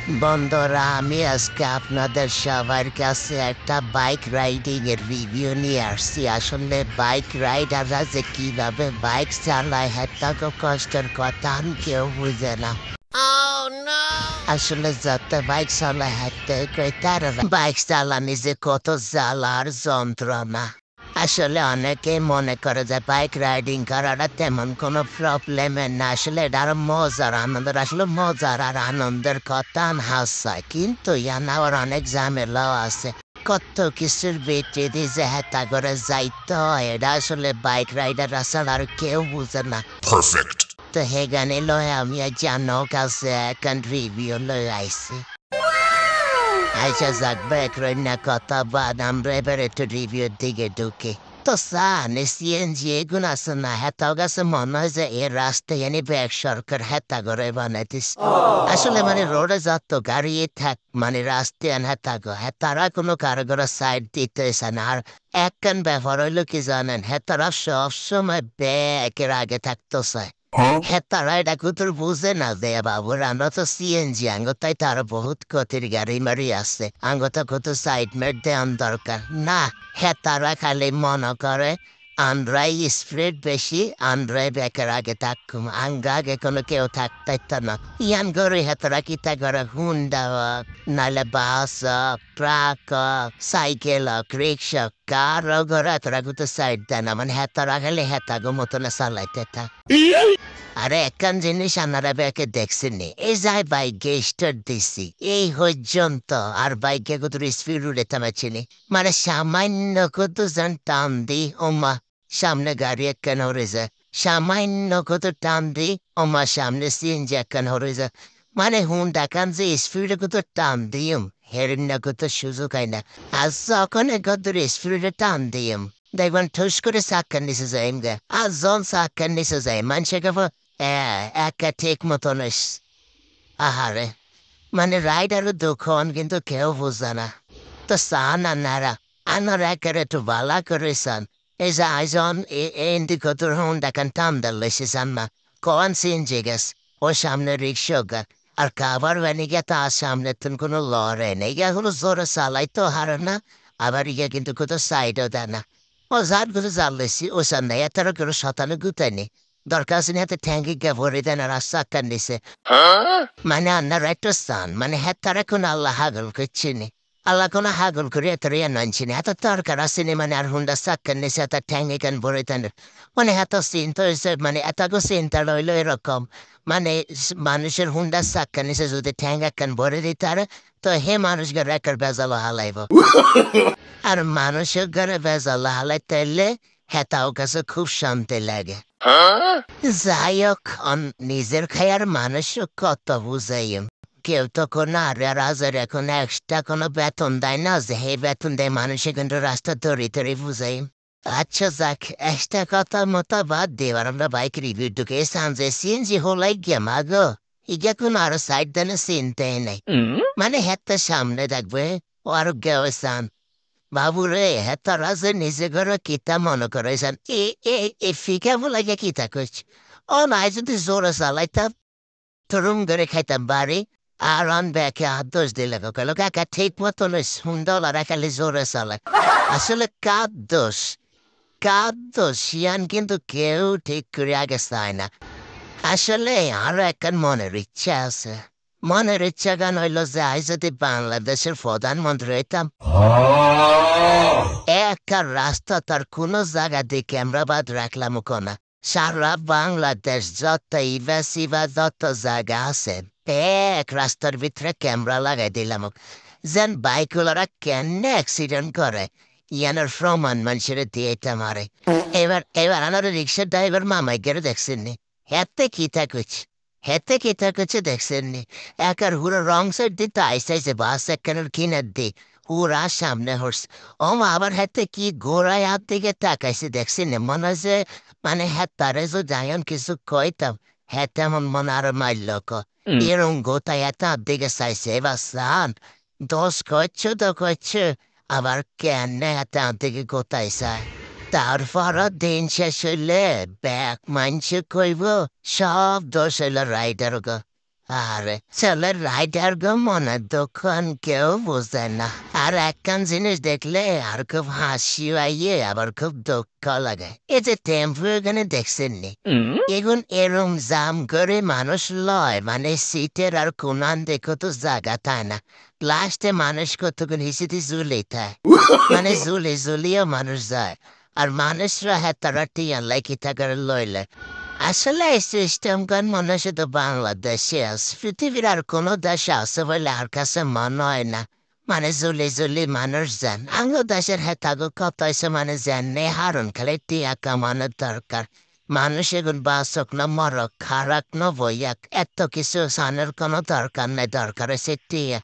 বন্ধুরা, আমি আজকে আপনাদের সবার কাছে একটা বাইক রাইডিং এর রিভিউ নিয়ে আসছি। আসলে বাইক রাইডাররা যে কিভাবে বাইক চালায় এটা তো কষ্টের কথা আমি কেউ বুঝে না। আসলে যত বাইক চালায় হাঁটতে কই তারা বাইক চালানি যে কত জ্বালার যন্ত্রণা। আসলে অনেকে মনে করে যে বাইক রাইডিং করাটা তেমন কোনো প্রবলেমের না। আসলে এটা আরো মজার আনন্দের, আসলে মজার আর আনন্দের কথা হাসায়, কিন্তু ইয়ান আবার অনেক ঝামেলাও আছে। কত কিছুর ভিত্তিতে যে হেতা করে যাইতে হয় এটা আসলে বাইক রাইডার আসলে আর কেউ বুঝে না। Perfect. তো হে গানে লয় আমি আজ জানো কাছে এখন রিভিউ লয় আইছি। আচ্ছা যাক, ব্যাক না কথা বাদ, আমরা এবার একটু রিভিউর দিকে ঢুকি। তো সানে সিএনজি এগুলো আছে না, হেতাও গেছে মনে হয় যে এর রাস্তায় এনে ব্যাগ সরকার হেতা করে বানাইতিস। আসলে মানে রোডে যাত গাড়ি থাক, মানে রাস্তায় হেতা গো হেতারা কোনো কারো সাইড দিতেছে না। আর একখান ব্যাপার হইলো কি জানেন, হেতারা সবসময় ব্যাগের আগে থাকতো চায়। Huh? হ্যাঁ, তারা এটা কুতুর বুঝে না যে বাবুর আমরা তো সিএনজি আঙ্গ, তাই তার বহুত গতির গাড়ি মারি আছে, আঙ্গ তো কত সাইড মেট দেওয়ান দরকার না। হ্যাঁ, তারা খালি মনে করে আমরাই স্পিড বেশি, আমরাই ব্যাকের আগে থাকুম, আঙ্গা আগে কোনো কেউ থাকতাই তো না। ইয়ান করে হেতারা কিতা করে হুন্ডা হোক, নাহলে বাস হোক, ট্রাক হোক, সাইকেল হোক, রিক্সা হোক, কার ঘরে হেতারা কুতো সাইড দেয় না, মানে হেতারা খালি হেতাগো মতনে চালাইতে থাক। আরে একখান জিনিস আপনারা ব্যাকে দেখছেননি, এই যাই বাইকে স্টার্ট দিছি এই পর্যন্ত আর বাইকে কত স্পিড উড়ে থামাচ্ছিনি, মানে সামান্য কত জন টান দি ওমা সামনে গাড়ি একখান হরে যায়, সামান্য কত টান দি ওমা সামনে সিএনজি একখান হরে যায়। মানে হুন্ডা কান যে স্পিডে কত টান দিম হেরেন না কত সুযোগ হয় না। আর যখন কত স্পিডে টান দিম দেখবেন ঠুস করে চাক্কার নিচে যায় গে, আর জন চাক্কার নিচে যায় মানুষের একা ঠিক মতন আহারে, মানে রাইডারও দুঃখন কিন্তু কেউ বুঝে না। তো চান আনারা আনারা একেবারে একটু বালা করে চান, এই যে আইজন ইন্ডিকেটর হন দেখান টান দিলে চান না, কন সিনজে গেস ও সামনে রিক্সা গা, আর কাবার ভ্যানে গিয়ে তার সামনে তুমি কোনো লড়ে নেই, গিয়ে হলো জোরে চালাই তো হারে না, আবার ইয়ে কিন্তু কোথাও সাইডও দেয় না। ও যার করে জ্বালেছি ও সান নাই এতারও করে শতানো গুতায়নি, দরকার আছে হাতে ঠ্যাঙ্গি গিয়ে ভরে দেন আর চাক্কার নিছে। মানে আন্নার একটা স্থান, মানে হ্যাঁ তারা কোনো আল্লাহ হাগল করছে নি, আল্লাহ কোনো হাগল করে এত রিয়া নানছি না, এত দরকার আসেনি মানে আর হুন্ডা চাক্কার নিছে এত ঠ্যাঙ্গি কান ভরে দেন, মানে এত চিন্তা হয়েছে, মানে এত চিন্তা রইলো এরকম, মানে মানুষের হুন্ডা চাক্কার নিচে যদি ঠ্যাং একখান ভরে দিতে পারে তো হে মানুষকে রেকর বেজাল হালাইব। আর মানুষের ঘরে বেজাল হালাইতে এলে হেতাও কাছে খুব শান্তি লাগে। যাই হোক, নিজের খায়ার মানুষও কত বুঝাইম, কেউ তো কোনো আর হাজার এখন এক্সট্রা কোনো বেতন দেয় না যে হে বেতন দেয় মানুষে কিন্তু রাস্তা তরি তরি বুঝাইম। আচ্ছা যাক, একটা কথা মতো বাদ দেবার আমরা বাইক রিভিউ ঢুকে সামজে সিএনজি হলাই গিয়া মাগো, ইগা কোনো আরো সাইড দেনে চিনতে নেই, মানে হেত্তা সামনে দেখবে ও আরো গেওয়ান বাবু রে হেতারা যে নিজে ঘরে কিতা মনে করেছেন এ ফিকা বলাইয়া কিতা করছে। ও নাই যদি জোরে চালাইতাম তরুণ করে খাইতাম বাড়ি, আর অন ব্যাকে হাত দোষ দিলে গেল কাকা ঠিক মতো সুন্দর আর খালি জোরে চালায়। আসলে কার দোষ শিয়ান কিন্তু কেউ ঠিক করে আগে চায় না। আসলে আরো একখান মনের ইচ্ছা আছে, মনের ইচ্ছা গান হইল যে আই যদি বাংলাদেশের প্রধানমন্ত্রী হইতাম, একটা রাস্তা তার কোনো জায়গা দিয়ে ক্যামেরা বাদ রাখলাম কোনা, সারা বাংলাদেশ যত ইভা যত জায়গা আছে এক রাস্তার ভিতরে ক্যামেরা লাগাই দিলাম, যেন বাইকগুলোরা কেন অ্যাক্সিডেন্ট করে ইয়ানোর প্রমাণ মানুষের দিয়েটা মারে। এবার আমার রিক্সার ড্রাইভার মামাই গেলে দেখছেননি, হেতে কিতা করছে দেখছেননি, একার হুড়ো রং সাইড দিতে আইসাইছে বাস একখানের কিনার দি হুড়া সামনে হর্স, ও আবার হেতে কি গোড়ায় হাত দিকে তাকাইছে দেখছেন, মনে হয় যে মানে হ্যাঁ তারে যে যাইন কিছু কইতাম হ্যাঁ তেমন মনে আরো মারল এরম গোটায় এত হাত দিকে চাইছে, এবার সান দোষ করছো তো করছো, আবার কেন এত হাত দিকে গোটায় চায়। তারপর দিন শেষ হইলে ব্যাক মানছে কইব সব দোষ হইল রাইডার গো। আরে ছেলের রাইডার গো মনের দোকান কেউ বুঝে না। আর একখান জিনিস দেখলে আর খুব হাসি আইয়ে আবার খুব দুঃখ লাগে। এই যে টেম্পু এখানে দেখছেননি, এখন এরম জাম করে মানুষ লয়, মানে সিটের আর কোনান দেখো তো জায়গা থাকে না। লাস্টে মানুষ কতক্ষণ হিসেবে ঝুলে থাকে, মানে ঝুলে ঝুলিয়েও মানুষ যায়। আর মানুষরা হ্যাঁ তারা টিয়া লাইকি থাকার লইলে। আসলে এই সিস্টেমটা মনে হয় শুধু বাংলাদেশে আছে, পৃথিবীর আর কোনো দেশে আছে বলে আর কাছে মনে হয় না। মানে জুলি জুলি মানুষ যান আঙ্গ দেশের হেতাগো কত হয়েছে, মানে যান নেই হারুন খালি টিয়া কামানোর দরকার। মানুষ এগুন বাসক না মরক খারাক না বইয়াক এত কিছু সানের কোনো দরকার নেই, দরকার হয়েছে টিয়া।